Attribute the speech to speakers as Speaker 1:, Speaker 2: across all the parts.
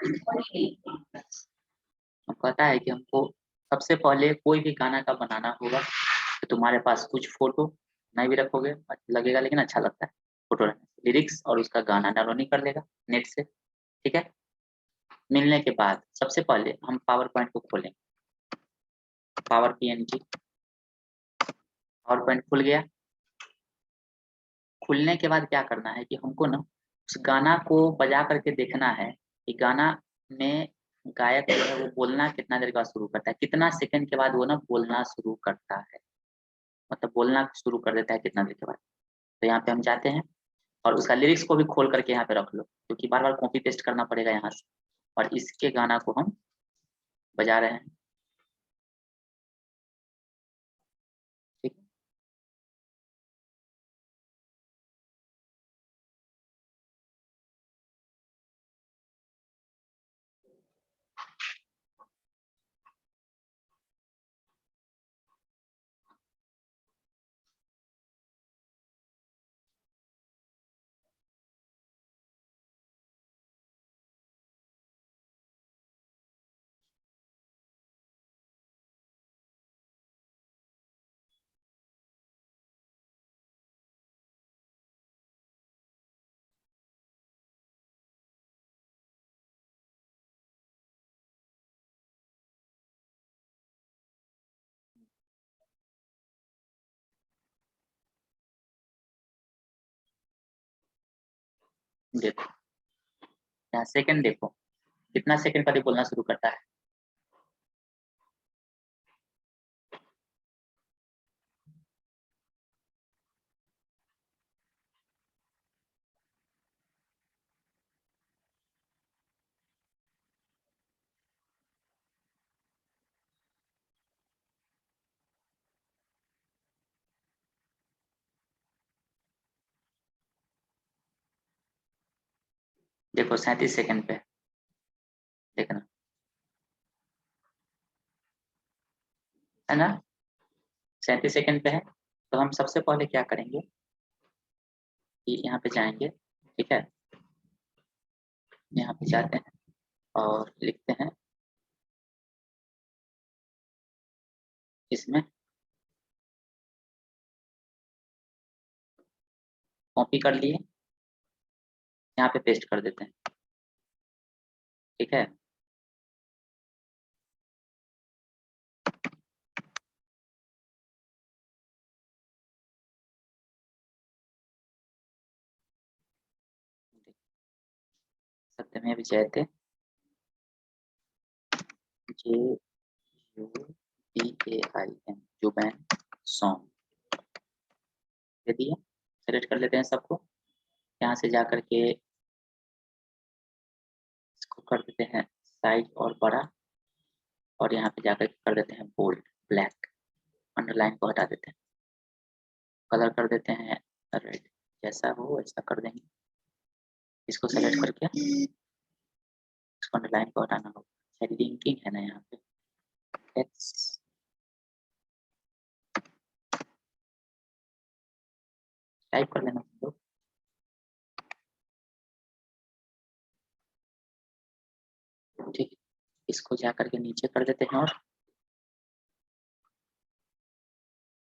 Speaker 1: हम कहता है कि हमको सबसे पहले कोई भी गाना का बनाना होगा तो तुम्हारे पास कुछ फोटो नहीं भी रखोगे लगेगा, लेकिन अच्छा लगता है फोटो रखने से। लिरिक्स और उसका गाना डाउनलोड कर लेगा नेट से, ठीक है। मिलने के बाद सबसे पहले हम पावर पॉइंट को खोलेंगे, पावर PNG, पावर पॉइंट खुल गया। खुलने के बाद क्या करना है कि हमको ना उस गाना को बजा करके देखना है कि गाना में गायक जो है वो बोलना कितना देर के बाद शुरू करता है, कितना सेकंड के बाद वो ना बोलना शुरू करता है, मतलब बोलना शुरू कर देता है कितना देर के बाद। तो यहाँ पे हम जाते हैं और उसका लिरिक्स को भी खोल करके यहाँ पे रख लो, क्योंकि बार बार कॉपी पेस्ट करना पड़ेगा यहाँ से। और इसके गाना को हम बजा रहे हैं, ठीक है। देखो यहाँ सेकंड देखो कितना सेकंड पर ये बोलना शुरू करता है। देखो 37 सेकंड पे, देखना है ना, 37 सेकंड पे है। तो हम सबसे पहले क्या करेंगे कि यहाँ पे जाएंगे, ठीक है। यहाँ पे जाते हैं और लिखते हैं इसमें, कॉपी कर लिए, यहाँ पे पेस्ट कर देते हैं, ठीक है। सत्यमेव जयते, JUBAIN, जुबैन सॉन्ग दे दिए। सेलेक्ट कर लेते हैं सबको, यहाँ से जा करके इसको कर देते हैं साइज और बड़ा, और यहाँ पे जाकर कर देते हैं बोल्ड ब्लैक, अंडरलाइन को हटा देते हैं, कलर कर देते हैं रेड, जैसा हो वैसा कर देंगे। इसको सेलेक्ट करके इसको अंडरलाइन को हटाना होगा, लिंकिंग है ना यहाँ पे, एक्स टाइप कर लेना तुम लोग। ठीक है, इसको जा करके नीचे कर देते हैं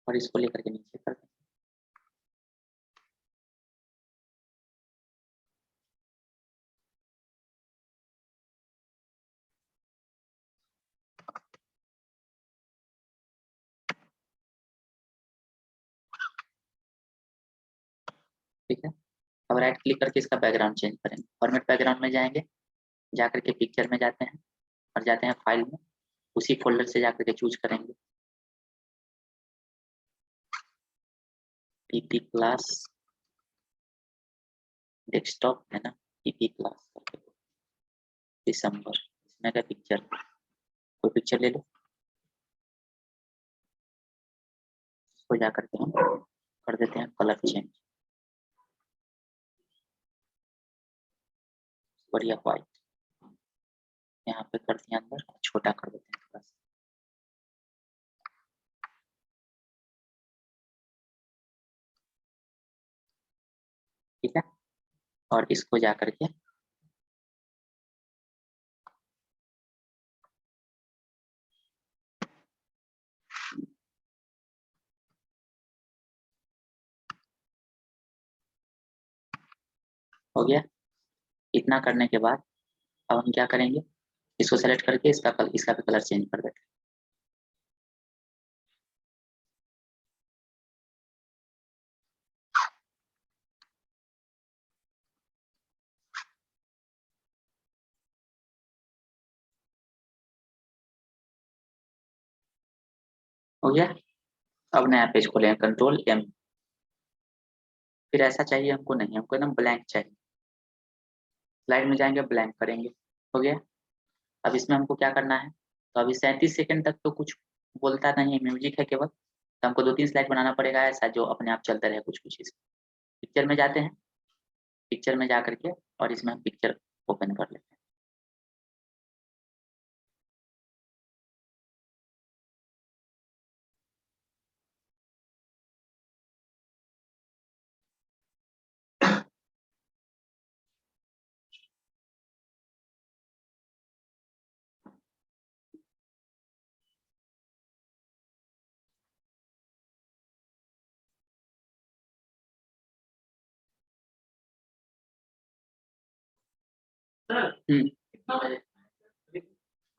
Speaker 1: और इसको लेकर के नीचे कर देते हैं। ठीक है, अब राइट क्लिक करके इसका बैकग्राउंड चेंज करेंगे, फॉर्मेट बैकग्राउंड में जाएंगे, जा करके पिक्चर में जाते हैं और जाते हैं फाइल में, उसी फोल्डर से जा करके चूज करेंगे PP क्लास डेस्कटॉप, है ना, PP क्लास दिसंबर, इसमें का पिक्चर, कोई पिक्चर ले लो, इसको जा करके हम कर देते हैं कलर चेंज, बढ़िया व्हाइट, यहाँ पे कर दिया अंदर, छोटा कर देते हैं थोड़ा सा, ठीक है। और इसको जा करके हो गया। इतना करने के बाद अब हम क्या करेंगे, इसको सेलेक्ट करके इसका भी कलर चेंज कर देते हैं। हो गया। अब नया पेज खोलेंगे, कंट्रोल एम। फिर ऐसा चाहिए हमको नहीं, हमको एकदम ब्लैंक चाहिए। स्लाइड में जाएंगे, ब्लैंक करेंगे। हो गया। अब इसमें हमको क्या करना है, तो अभी 37 सेकंड तक तो कुछ बोलता नहीं है, म्यूजिक है केवल। तो हमको 2-3 स्लाइड बनाना पड़ेगा ऐसा जो अपने आप चलता रहे कुछ कुछ। पिक्चर में जाते हैं, पिक्चर में जा करके और इसमें हम पिक्चर ओपन कर लेते हैं।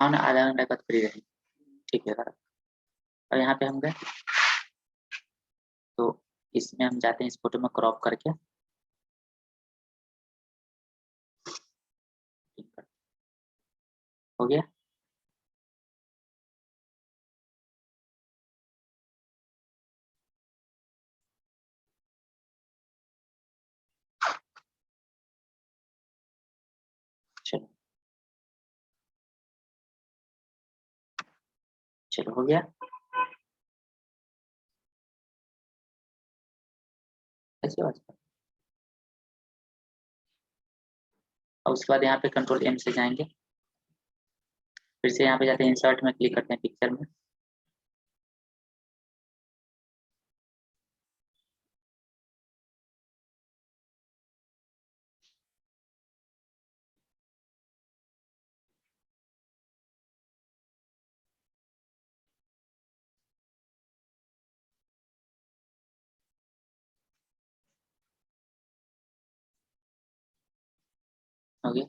Speaker 1: हाँ ना, आधा घंटा बाद फ्री रहेंगे। ठीक है सर। और यहाँ पे हम गए, तो इसमें हम जाते हैं, इस फोटो में क्रॉप करके हो गया। चलो चलो हो गया। ऐसी बात है। और उसके बाद यहाँ पे कंट्रोल एम से जाएंगे, फिर से यहाँ पे जाते हैं, इंसर्ट में क्लिक करते हैं, पिक्चर में। हो गया।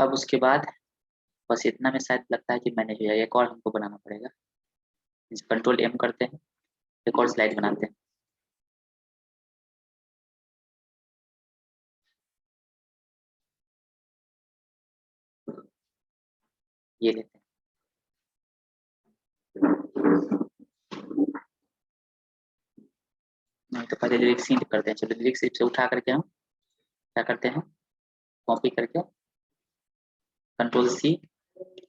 Speaker 1: अब उसके बाद बस इतना में शायद लगता है कि मैंने जो है एक और हमको बनाना पड़ेगा। कंट्रोल एम करते हैं, एक और स्लाइड बनाते हैं। ये लेते हैं। नहीं तो पहले लिरिक्स ही करते हैं। चलो लिरिक्स से उठा करके हम क्या करते हैं, कॉपी करके कंट्रोल सी,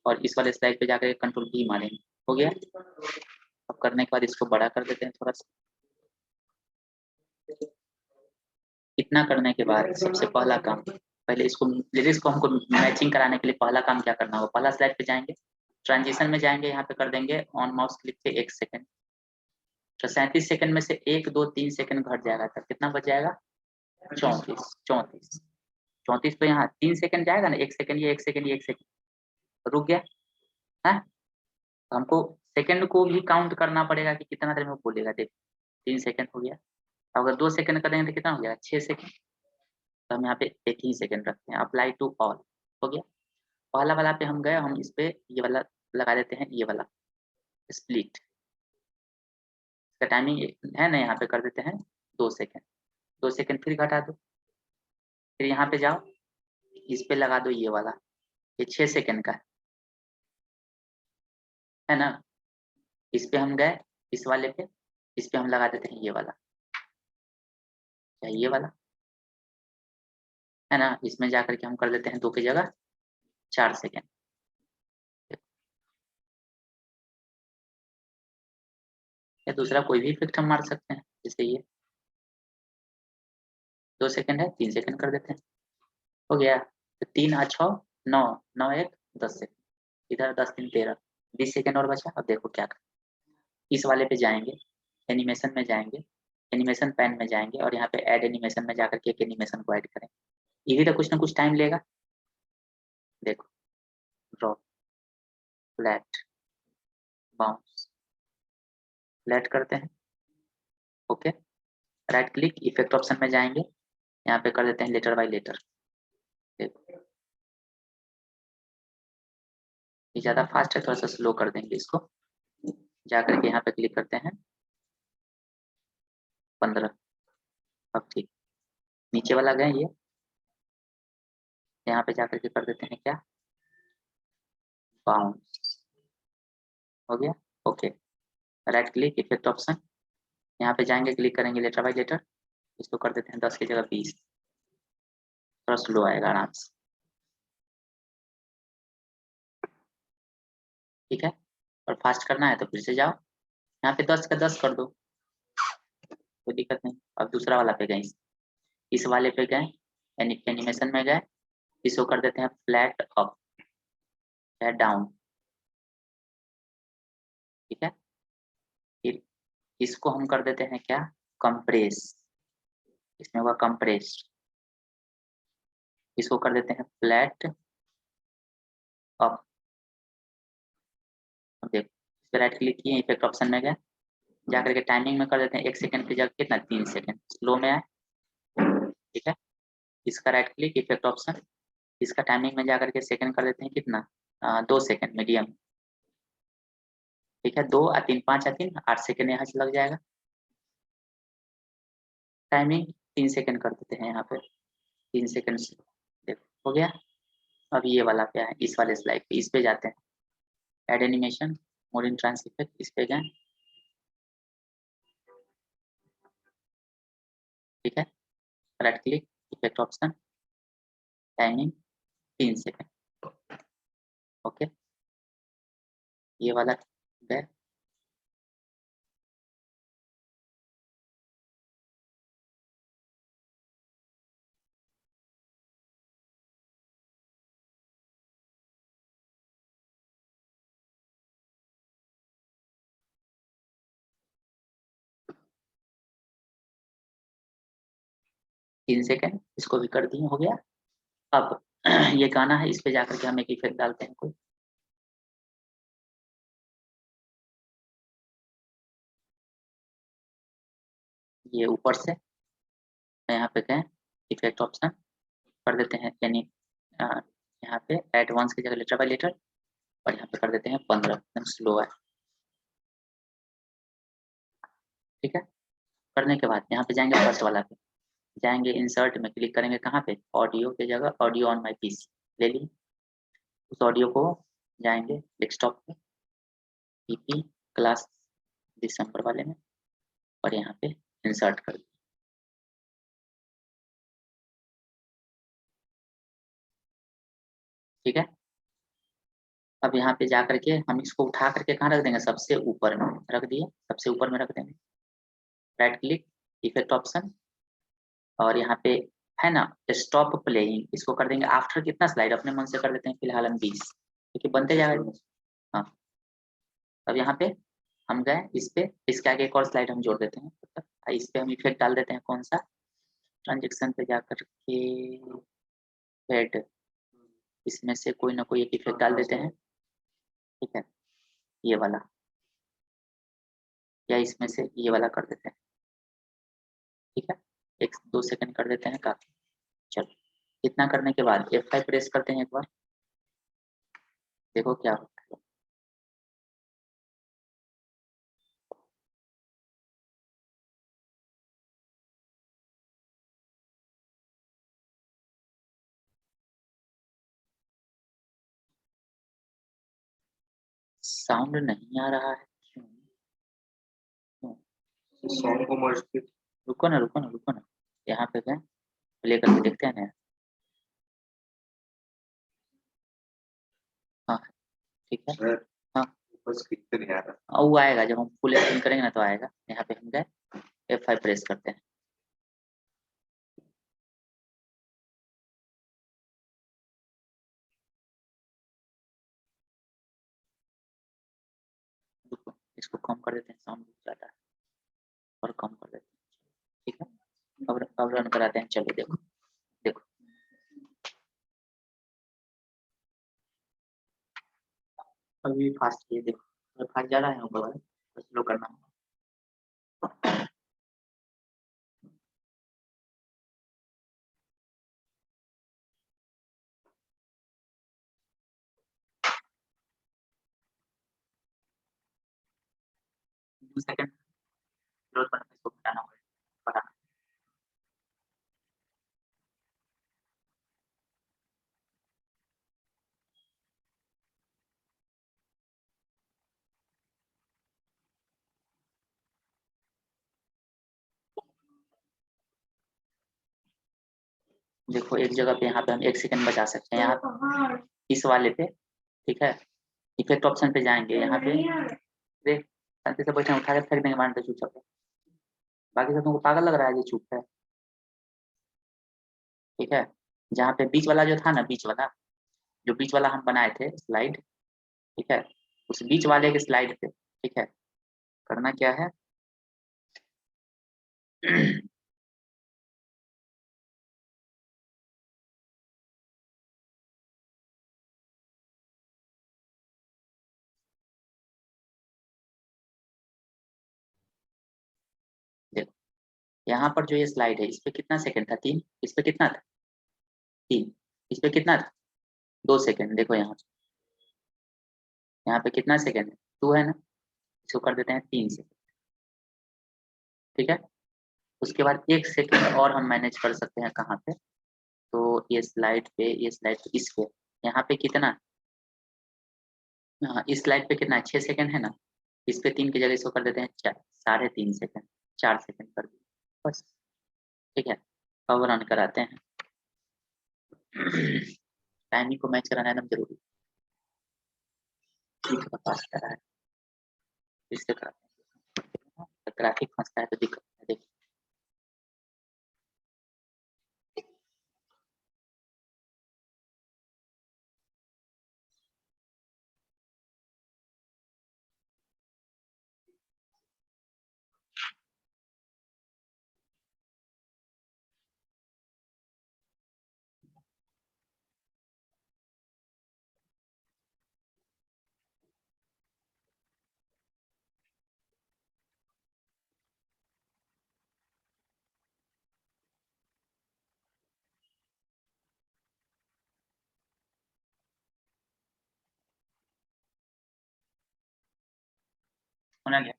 Speaker 1: और इस वाले स्लाइड पे जाकर कंट्रोल V मारेंगे। हो गया। अब करने के बाद इसको बड़ा कर देते हैं थोड़ा सा। इतना करने के बाद सबसे पहला काम, पहले इसको लिरिक्स को हमको मैचिंग कराने के लिए पहला काम क्या करना होगा, पहला स्लाइड पे जाएंगे, ट्रांजिशन में जाएंगे, यहाँ पे कर देंगे ऑन माउस क्लिक से 1 सेकंड। तो 37 सेकंड में से 1 2 3 सेकंड घट जाएगा, तब कितना बच जाएगा, 34। 34 तो यहाँ 3 सेकंड जाएगा ना, 1 सेकंड, ये 1 सेकंड, ये 1 सेकंड रुक गया है। तो हमको सेकंड को भी काउंट करना पड़ेगा कि कितना देर में बोलेगा। देख 3 सेकंड हो गया। अगर 2 सेकंड करेंगे तो कितना हो गया, 6 सेकंड। तो हम यहाँ पे 1 ही सेकंड रखते हैं, अप्लाई टू ऑल। हो गया। पहला वाला पे हम गए, हम इस पे ये वाला लगा देते हैं, ये वाला स्प्लिट का टाइमिंग है ना, यहाँ पे कर देते हैं 2 सेकंड। 2 सेकंड फिर घटा दो, फिर यहाँ पे जाओ, इस पे लगा दो ये वाला, ये 6 सेकंड का है ना। इस पे हम गए, इस वाले पे, इस पे हम लगा देते हैं ये वाला, क्या ये वाला है ना। इसमें जाकर के हम कर देते हैं 2 की जगह 4 सेकंड। या दूसरा कोई भी इफेक्ट हम मार सकते हैं, जैसे ये 2 सेकंड है, 3 सेकंड कर देते हैं। हो गया। तो 3 और 6 9, 9 1 10 सेकंड, इधर 10 3 13, 20 सेकंड और बचा। अब देखो क्या करें, इस वाले पे जाएंगे, एनिमेशन में जाएंगे, एनिमेशन पैन में जाएंगे, और यहाँ पे ऐड एनिमेशन में जाकर के एक एनिमेशन को ऐड करें। ये भी तो कुछ ना कुछ टाइम लेगा। देखो, ड्रॉप, फ्लैट, बाउंस, फ्लैट करते हैं। Okay, right click, effect option में जाएंगे, यहाँ पे कर देते हैं लेटर बाय लेटर। देखो ये ज्यादा फास्ट है, थोड़ा सा स्लो कर देंगे इसको। जाकर के यहाँ पे क्लिक करते हैं 15। अब ठीक, नीचे वाला गए ये, यहाँ पे जाकर के कर देते हैं क्या, बाउंस। हो गया, okay. Right click, effect option, यहाँ पे जाएंगे, क्लिक करेंगे लेटर बाय लेटर, इसको कर देते हैं 10 की जगह 20। थोड़ा स्लो आएगा आराम से, ठीक है। और फास्ट करना है तो फिर से जाओ, यहाँ पे 10 का 10 कर दो, कोई दिक्कत नहीं। अब दूसरा वाला पे गए, इस वाले पे गए, एनिमेशन में गए, इसको कर देते हैं फ्लैट अप या डाउन, ठीक है। फिर इसको हम कर देते हैं क्या, कंप्रेस, इसमें होगा कंप्रेस, इसको कर देते हैं फ्लैट अप। देखो इस पर राइट क्लिक किए, इफेक्ट ऑप्शन में गए, जाकर के टाइमिंग में कर देते हैं 1 सेकंड की जगह कितना, 3 सेकंड, स्लो में आए, ठीक है। इसका राइट क्लिक, इफेक्ट ऑप्शन, इसका टाइमिंग में जाकर के सेकंड कर देते हैं कितना, 2 सेकंड मीडियम, ठीक है। 2 या 3, 5 या 3, 8 सेकंड यहाँ से लग जाएगा। टाइमिंग 3 सेकंड कर देते हैं यहाँ पे, 3 सेकंड से, देखो हो गया। अब ये वाला क्या है, इस वाले स्लाइड पे, इस पे जाते हैं, add animation, mode in trans effect, इस पे गए, ठीक है। Right click, effect option, timing 3 second, okay. ये वाला गए, तीन सेकंड, इसको भी कर दिए, हो गया। अब ये गाना है, इस पे जाकर के हम एक इफेक्ट डालते हैं कोई, ये ऊपर से यहाँ पे गए, इफेक्ट ऑप्शन, कर देते हैं यानी यहाँ पे एडवांस की जगह लेटर बाय लेटर, और यहाँ पे कर देते हैं 15, एकदम स्लो है, ठीक है। करने के बाद यहाँ पे जाएंगे, फर्स्ट वाला पे जाएंगे, इंसर्ट में क्लिक करेंगे, कहाँ पे, ऑडियो की जगह ऑडियो ऑन माई पीसी ले ली, उस ऑडियो को जाएंगे डेस्कटॉप पे, पीपी क्लास दिसंबर वाले में, और यहाँ पे इंसर्ट कर दिया, ठीक है। अब यहाँ पे जा करके हम इसको उठा करके कहाँ रख देंगे, सबसे ऊपर में रख दिए, सबसे ऊपर में रख देंगे, राइट क्लिक, इफेक्ट ऑप्शन, और यहाँ पे है ना स्टॉप प्लेइंग, इसको कर देंगे आफ्टर कितना स्लाइड, अपने मन से कर देते हैं फिलहाल हम 20, क्योंकि बनते जाएगा। हाँ, अब यहाँ पे हम गए, इस पे इसके आगे एक और स्लाइड हम जोड़ देते हैं, इस पे हम इफेक्ट डाल देते हैं, कौन सा, ट्रांजेक्शन पे जाकर के हेड, इसमें से कोई ना कोई एक इफेक्ट डाल देते हैं, ठीक है, ये वाला, या इसमें से ये वाला कर देते हैं, ठीक है। 1-2 सेकंड कर देते हैं, काफी। चलो, इतना करने के बाद F5 प्रेस करते हैं एक बार, देखो क्या होता है। साउंड नहीं आ रहा है, क्यों? क्यों?
Speaker 2: सॉन्ग को मर्ज कर।
Speaker 1: रुको ना, रुको ना, रुको ना, यहाँ पे गए, प्ले करके देखते हैं ना। हाँ, ठीक है।
Speaker 2: सर
Speaker 1: हाँ,
Speaker 2: बस कितने नहीं आ रहा।
Speaker 1: वो आएगा जब हम फुल स्क्रीन करेंगे ना तो आएगा। यहाँ पे हम गए, F5 प्रेस करते हैं, रुको, इसको कम कर देते हैं, साउंड बहुत ज्यादा है, और कम कर देते हैं, ठीक है। अब रन कराते हैं, चलो देखो, देखो अभी फास्ट किए, देखो फास्ट ज्यादा है ऊपर वाला, स्लो करना है। सेकंड जरूरत पड़ने पर इसको मिटाना पड़ा। देखो एक जगह पे यहाँ पे हम 1 सेकंड बचा सकते हैं, यहाँ इस वाले पे, ठीक है। इफेक्ट ऑप्शन पे जाएंगे, यहाँ पे देख शांति से बैठे उठा के फेंक देंगे मान चुपचाप। बाकी सब तुमको पागल लग रहा है, ये चुप है, ठीक है। जहाँ पे बीच वाला जो था ना, बीच वाला जो बीच वाला हम बनाए थे स्लाइड, ठीक है, उस बीच वाले के स्लाइड पे, ठीक है, करना क्या है देखो यहाँ पर जो ये स्लाइड है, इस पे कितना सेकंड था, 3, इस पे कितना था 3, इस पे कितना था 2 सेकंड। देखो यहाँ पे कितना सेकंड है 2 है ना, इसको कर देते हैं 3 सेकंड, ठीक है। उसके बाद 1 सेकंड और हम मैनेज कर सकते हैं कहाँ पे, तो ये स्लाइड पे, ये स्लाइड पे, इस पे, यहाँ पे कितना, हाँ इस स्लाइड पे कितना है 6 सेकंड है ना, इस पे 3 की जगह इसको कर देते हैं 4, 3.5 सेकंड, 4 सेकंड कर दिए बस, ठीक है। अब रन कराते हैं टाइमिंग को मैच कराना एकदम जरूरी, ठीक है पास करा है, इससे कराते हैं, ग्राफिक फंसता है तो दिक्कत है। देखिए होना गया,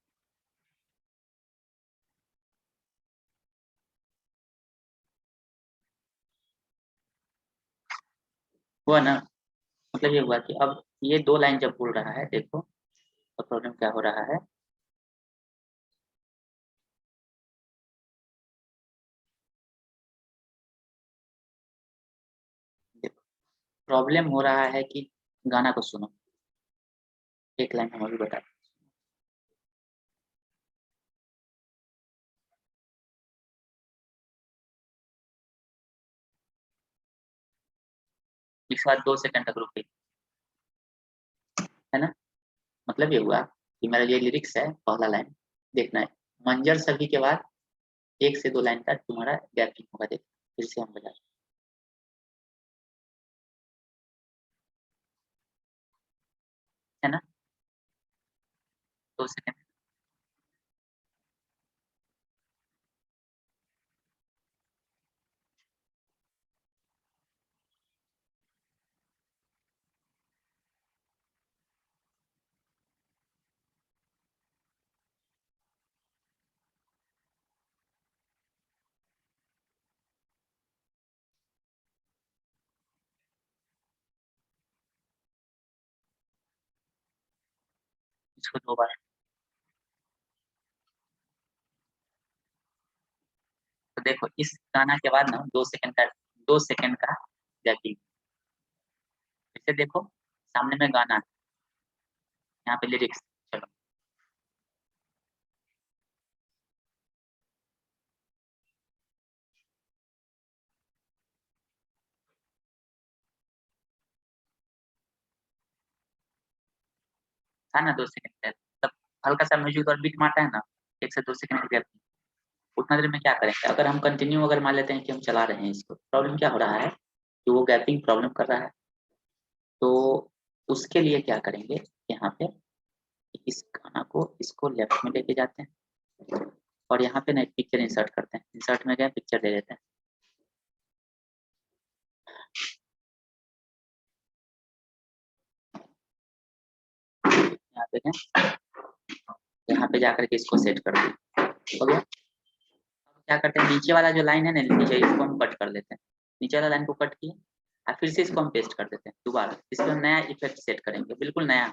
Speaker 1: हुआ ना, मतलब ये हुआ कि अब ये 2 लाइन जब बोल रहा है, देखो तो प्रॉब्लम क्या हो रहा है, देखो प्रॉब्लम हो रहा है कि गाना को सुनो, एक लाइन हम अभी बता, इसके बाद 2 सेकंड तक रुके, है ना। मतलब ये हुआ कि मेरा ये लिरिक्स है, पहला लाइन देखना है, मंजर सभी के बाद 1 से 2 लाइन तक तुम्हारा गैपिंग होगा, देखो फिर से हम बजा, है ना 2 सेकंड, इसको 2 बार, तो देखो इस गाना के बाद ना 2 सेकंड का गैपिंग, इसे देखो सामने में गाना है, यहाँ पे लिरिक्स, चलो था ना 2 सेकंड का, तब हल्का सा म्यूजिक और बीट मारता है ना, 1 से 2 सेकंड का गैप, उतना देर में क्या करेंगे, अगर हम कंटिन्यू अगर मान लेते हैं कि हम चला रहे हैं इसको, प्रॉब्लम क्या हो रहा है कि वो गैपिंग प्रॉब्लम कर रहा है, तो उसके लिए क्या करेंगे, यहाँ पे इस गाना को इसको लेफ्ट में लेके जाते हैं और यहाँ पे ना एक पिक्चर इंसर्ट करते हैं, इंसर्ट में गए पिक्चर दे देते हैं, यहाँ पे हैं, यहाँ यहाँ पे जाकर के इसको सेट कर दिए, हो गया। अब क्या करते हैं, नीचे वाला जो लाइन है ना नीचे, इसको हम कट कर देते हैं। नीचे वाला लाइन को कट किए और फिर से इसको हम पेस्ट कर देते हैं दोबारा। इसमें हम नया इफेक्ट सेट करेंगे, बिल्कुल नया,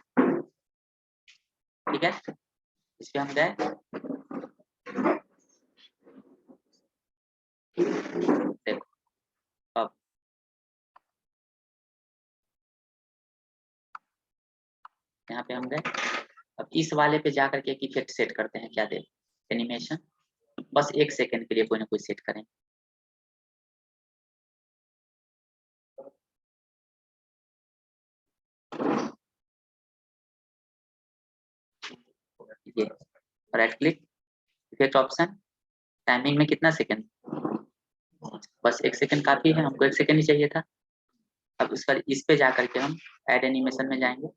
Speaker 1: ठीक है। इस पे हम गए, देखो अब यहाँ पे हम गए। अब इस वाले पे जाकर के एक इफेक्ट सेट करते हैं, क्या दे, एनिमेशन, बस 1 सेकंड के लिए कोई ना कोई सेट करें। ये right click, effect option, timing में कितना सेकंड, बस 1 सेकंड काफी है, हमको 1 सेकंड ही चाहिए था। अब इस पे जाकर के हम ऐड एनिमेशन में जाएंगे,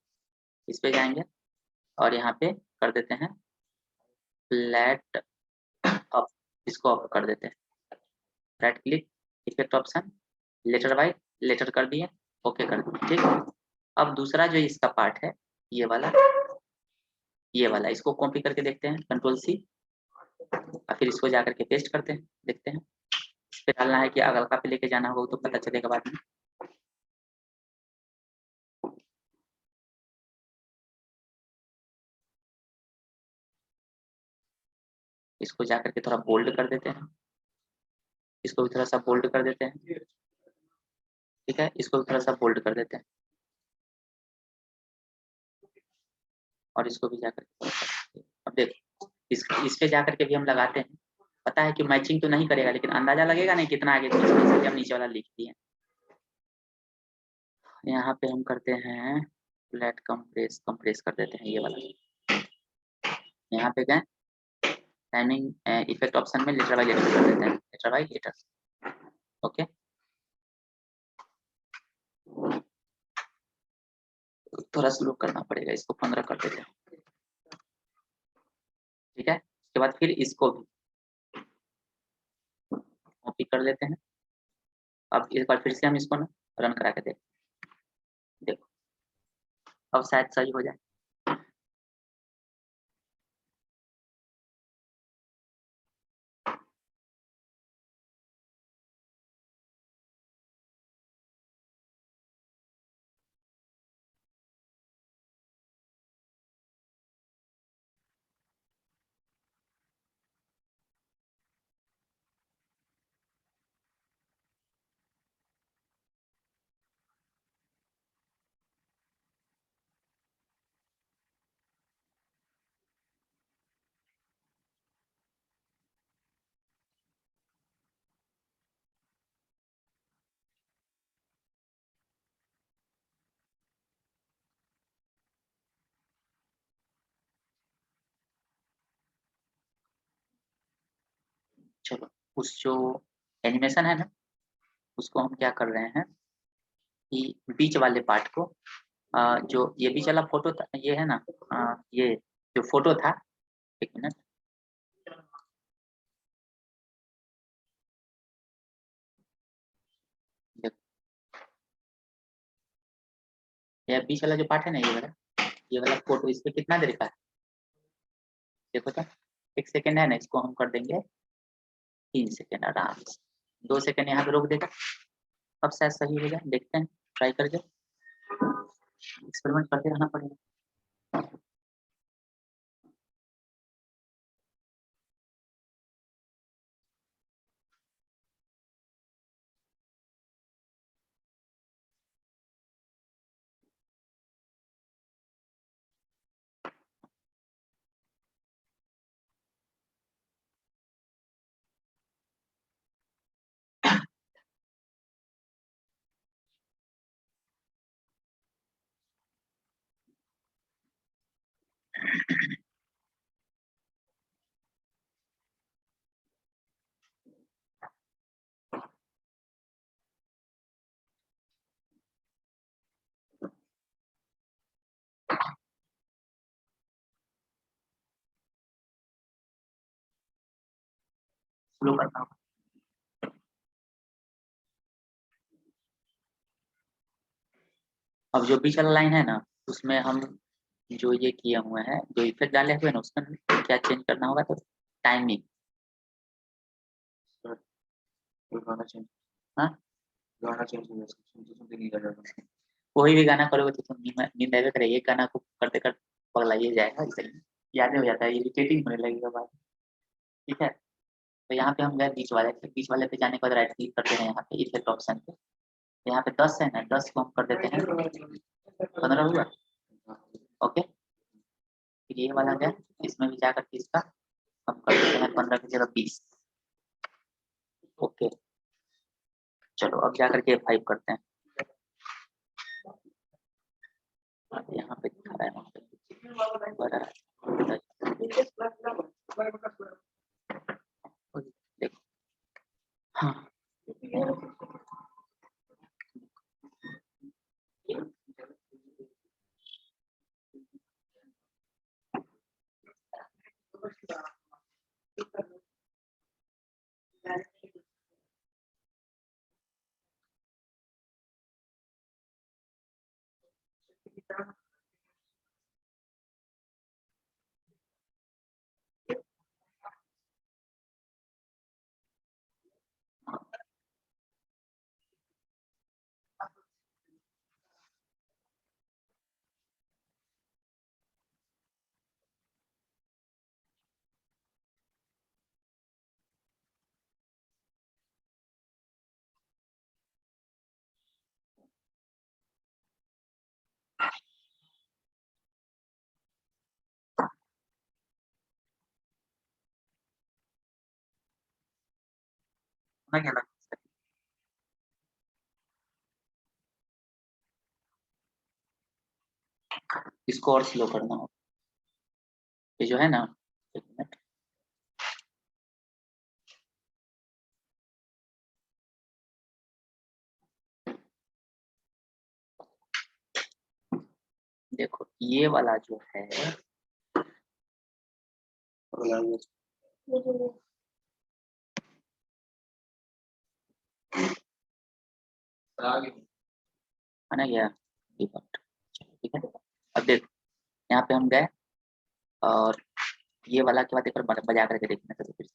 Speaker 1: इस पे जाएंगे और यहाँ पे कर देते हैं फ्लैट अप, इसको अप कर देते हैं। Right click, effect option, letter by letter कर दिए, ओके कर दिए, ठीक है। अब दूसरा जो इसका पार्ट है, ये वाला इसको कॉपी करके देखते हैं, कंट्रोल सी, और फिर इसको जाकर के पेस्ट करते हैं, देखते हैं। इस पे डालना है कि अगलका पे लेके जाना होगा तो पता चलेगा बाद में। इसको जाकर के थोड़ा बोल्ड कर देते हैं, इसको भी थोड़ा सा बोल्ड कर देते हैं, ठीक है। इसको भी थोड़ा सा बोल्ड कर देते हैं और इसको भी जाकर के, अब देखो इस पे जाकर के भी हम लगाते हैं। पता है कि मैचिंग तो नहीं करेगा, लेकिन अंदाजा लगेगा नहीं कितना आगे पीछे, इसलिए हम नीचे वाला लिख दिए। यहाँ पे हम करते हैं फ्लैट कंप्रेस कर देते हैं ये वाला। यहाँ पे गए, टाइमिंग इफेक्ट ऑप्शन में लेटर बाय लेटर कर देते हैं, लेटर बाय लेटर, ओके। थोड़ा स्लो करना पड़ेगा, इसको 15 कर देते हैं, ठीक है। उसके बाद फिर इसको भी कॉपी कर लेते हैं। अब एक बार फिर से हम इसको ना रन करा के देखो, अब शायद सही हो जाए। चलो, उस जो एनिमेशन है ना, उसको हम क्या कर रहे हैं कि बीच वाले पार्ट को, जो ये बीच वाला फोटो था, ये है ना, ये जो फोटो था, 1 मिनट, देखो ये बीच वाला जो पार्ट है ना, ये वाला फोटो, इस पे कितना देर का है, देखो तो 1 सेकंड है ना, इसको हम कर देंगे 3 सेकंड आराम से, 2 सेकंड यहाँ पे रोक देगा। अब शायद सही हो जाए, देखते हैं, ट्राई करके एक्सपेरिमेंट करते रहना पड़ेगा। स्लो करना होगा। अब जो बीच वाला लाइन है ना, उसमें हम जो ये किए हुए हैं, जो इफेक्ट डाले हुए हैं उसमें क्या चेंज करना होगा, तो टाइमिंग।
Speaker 2: गाना चेंज
Speaker 1: हाँ,
Speaker 2: गाना चेंज हो जाएगा, सुनते सुनते नहीं लगेगा।
Speaker 1: कोई भी गाना करोगे तो तुम नींद आवे करेगी, गाना को करते करते पगला ही जाएगा, इसलिए याद हो जाता है, इरिटेटिंग होने लगेगा बात। ठीक है, तो यहाँ पे हम गए बीच वाले पे जाने के बाद राइट क्लिक करते हैं, यहाँ पे इफेक्ट ऑप्शन पे, यहाँ पे 10 है ना, 10 को हम कर देते हैं 15 हुआ। ओके, फिर ये वाला गया, इसमें भी जाकर के इसका हम कर देते हैं 15 की जगह 20। ओके, चलो अब जाकर के F5 करते हैं। यहाँ पे दिखा रहा है, वहाँ पे बड़ा देखो। हाँ, होना क्या लगा? इसको और स्लो करना होगा, ये जो है ना, एक मिनट, देखो ये वाला जो है, आना गया डिफॉल्ट। ठीक है, अब देखो यहाँ पे हम गए और ये वाला के बाद एक बार बजा करके देखना चलो फिर से।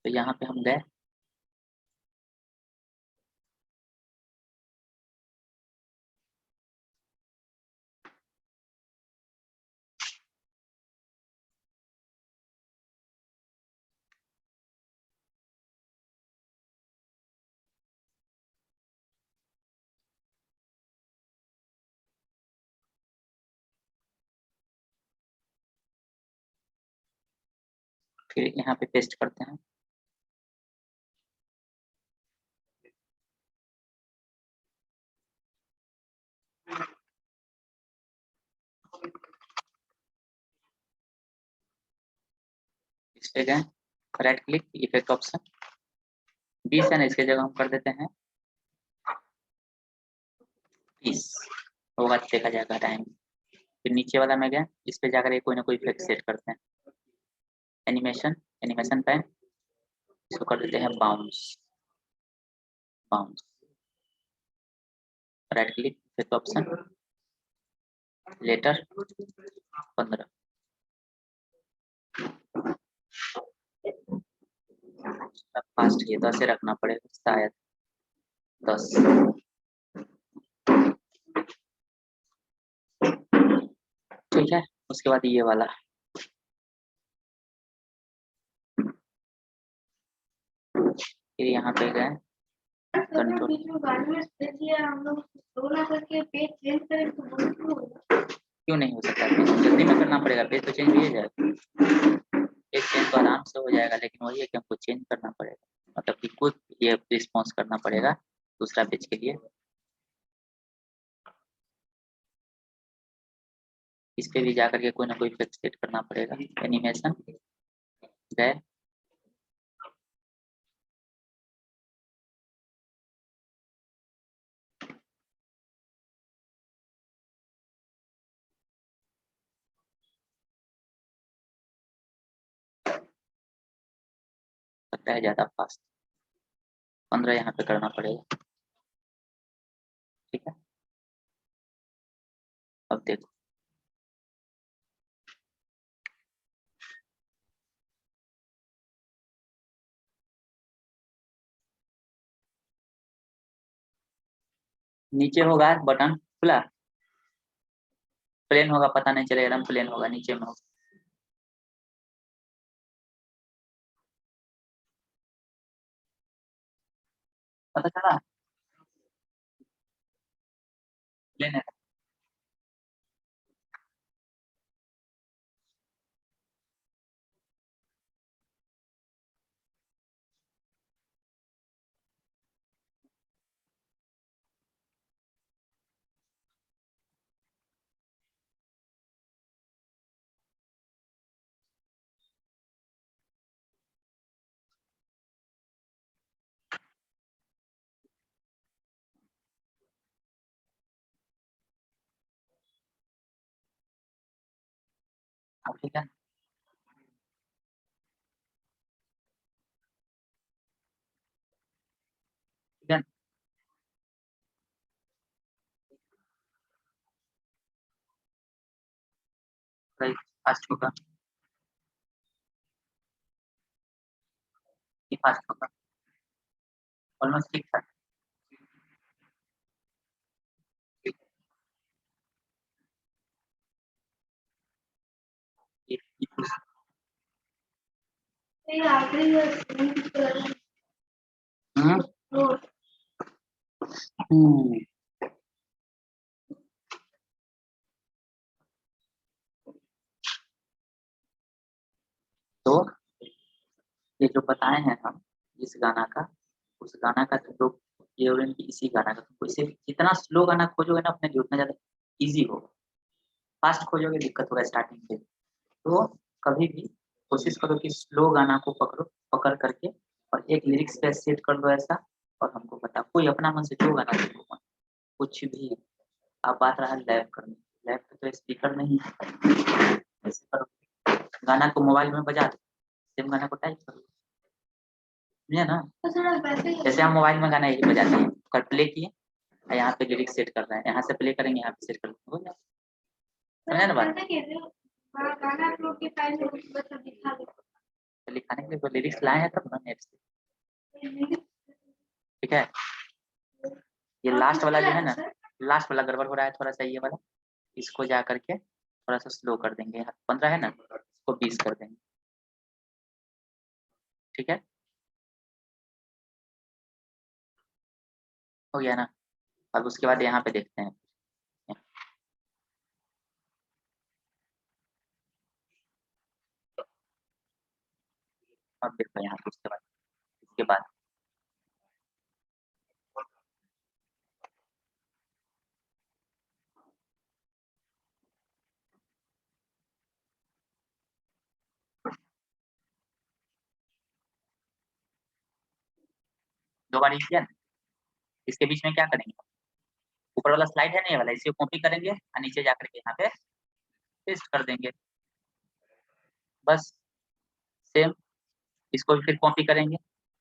Speaker 1: तो यहाँ पे हम गए, फिर यहाँ पे पेस्ट करते हैं। इस पे गए, राइट क्लिक, इफेक्ट ऑप्शन, 20 है ना, इसके जगह हम कर देते हैं 30, होगा देखा जाएगा टाइम। फिर नीचे वाला में गया, इस पे जाकर कोई ना कोई इफेक्ट सेट करते हैं, एनिमेशन, एनिमेशन पे इसको कर देते हैं bounce, bounce, right click, effect option, letter 15, fast ये 10 से रखना पड़ेगा शायद, 10। ठीक है, उसके बाद ये वाला, फिर यहाँ पे गए कंट्रोल, क्यों नहीं हो सकता, जल्दी में करना पड़ेगा, पेज तो चेंज हो जाएगा, पेज चेंज तो आराम से हो जाएगा, लेकिन वही है कि हमको चेंज करना पड़ेगा, मतलब कि खुद ये रिस्पॉन्स करना पड़ेगा दूसरा पेज के लिए। इस पे भी जाकर के कोई ना कोई इफेक्ट सेट करना पड़ेगा। एनिमेशन गए, लगता है ज्यादा फास्ट, 15 यहाँ पे करना पड़ेगा। ठीक है, अब देखो नीचे होगा बटन खुला, प्लेन होगा, पता नहीं चलेगा, एकदम प्लेन होगा, नीचे में होगा। पता चला, प्लेन है। अब ठीक है, ठीक है, राइट, फास्ट होगा, ये फास्ट होगा, ऑलमोस्ट ठीक था। ये हम्म हम्म, तो ये जो बताए हैं हम इस गाना का, उस गाना का तो लोग केवल इसी गाना का, तो इसे जितना स्लो गाना खोजोगे ना अपने लिए उतना ज्यादा इजी होगा। फास्ट खोजोगे दिक्कत होगा स्टार्टिंग पे। तो कभी भी कोशिश करो कि स्लो गाना को पकड़ो, पकड़ करके और एक लिरिक्स पे सेट कर लो ऐसा, और हमको बता कोई अपना मन से जो गाना तुमको मन, कुछ भी। अब बात रहा लैप करने, लैप पे तो स्पीकर नहीं है, ऐसे करो, गाना को मोबाइल में बजा दो, सेम गाना को टाइप करो, समझे ना। जैसे हम मोबाइल में गाना यही बजाते हैं, कर प्ले किए और यहाँ पे लिरिक्स सेट कर रहे हैं, यहाँ से प्ले करेंगे, यहाँ पे सेट कर हो गया, समझे ना बात। तो लिखाने के लिए तो लिरिक्स लाए हैं तब ना नेट से, ठीक है। ये लास्ट वाला जो है ना, लास्ट वाला गड़बड़ हो रहा है थोड़ा सा, ये वाला इसको जा करके थोड़ा सा स्लो कर देंगे, यहाँ 15 है ना, इसको 20 कर देंगे, ठीक है, हो गया ना। अब उसके बाद यहाँ पे देखते हैं, अब देखो यहाँ पे उसके बाद, इसके बाद दो बार किया ना, इसके बीच में क्या करेंगे, ऊपर वाला स्लाइड है ना ये वाला, इसे कॉपी करेंगे और नीचे जाकर के यहाँ पे पेस्ट कर देंगे, बस सेम। इसको भी फिर कॉपी करेंगे,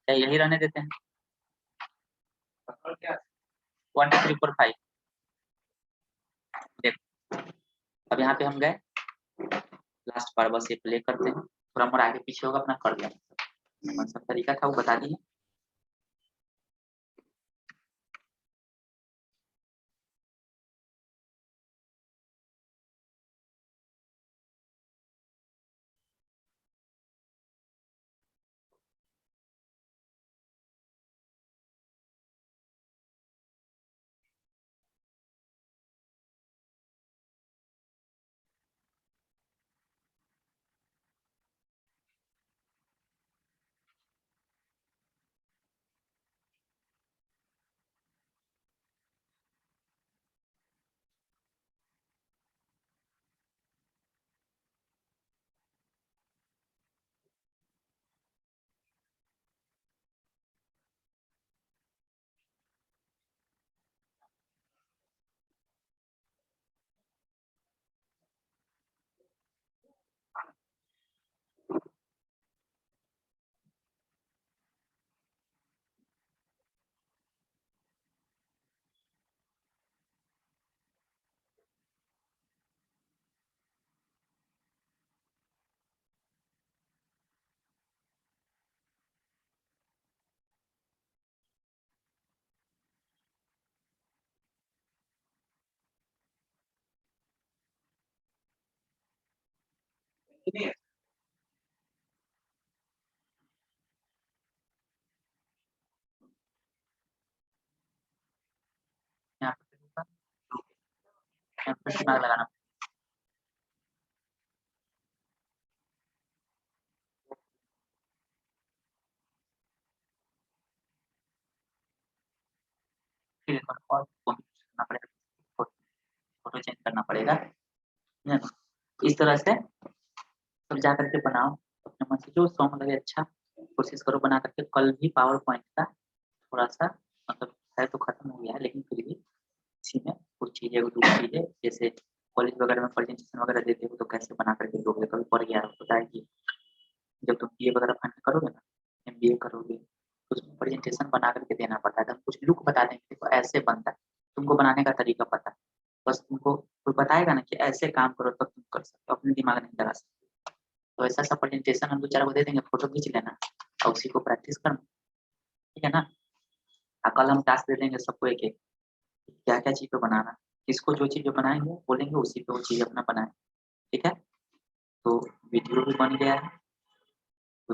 Speaker 1: या यही रहने देते हैं, 1 2 3 4 5। देखो अब यहाँ पे हम गए, लास्ट बार बस ये प्ले करते हैं, थोड़ा मोड़ा आगे पीछे होगा अपना कर लेंगे, कौन सा तरीका था वो बता दिए। यहाँ पे यहाँ पे दिमाग लगाना फिर एक बार और करना पड़ेगा, फोटो चेंज करना पड़ेगा, है ना? इस तरह से सब जा करके बनाओ अपने मन से जो सॉन्ग लगे अच्छा, कोशिश करो बना करके। कल भी पावर पॉइंट का थोड़ा-सा मतलब है तो खत्म हो गया है, लेकिन फिर भी इसी में कुछ चीज़ें, 1-2 चीज़ें जैसे कॉलेज वगैरह में प्रेजेंटेशन वगैरह देते हो तो कैसे बना करके दोगे? कभी पढ़ गया होता है कि जब तुम बीए वगैरह फाइनल करोगे ना, एमबीए करोगे, तो उसमें प्रेजेंटेशन बना करके देना पड़ता है। तो हम कुछ लुक बता देंगे, देखो ऐसे बनता है, तुमको बनाने का तरीका पता है। बस तुमको कोई बताएगा ना कि ऐसे काम करो तब तुम कर सकते हो, अपने दिमाग नहीं लगा सकते। तो ऐसा-ऐसा प्रेजेंटेशन हम 2-4 को दे देंगे, फोटो खींच लेना और उसी को प्रैक्टिस करना, ठीक है ना? कल हम टास्क दे देंगे सबको एक-एक, क्या-क्या चीज़ पे बनाना, किसको जो चीज़ बनाएँगे बोलेंगे उसी पे वो चीज़ अपना बनाएँ, ठीक है? तो वीडियो भी बन गया है। तो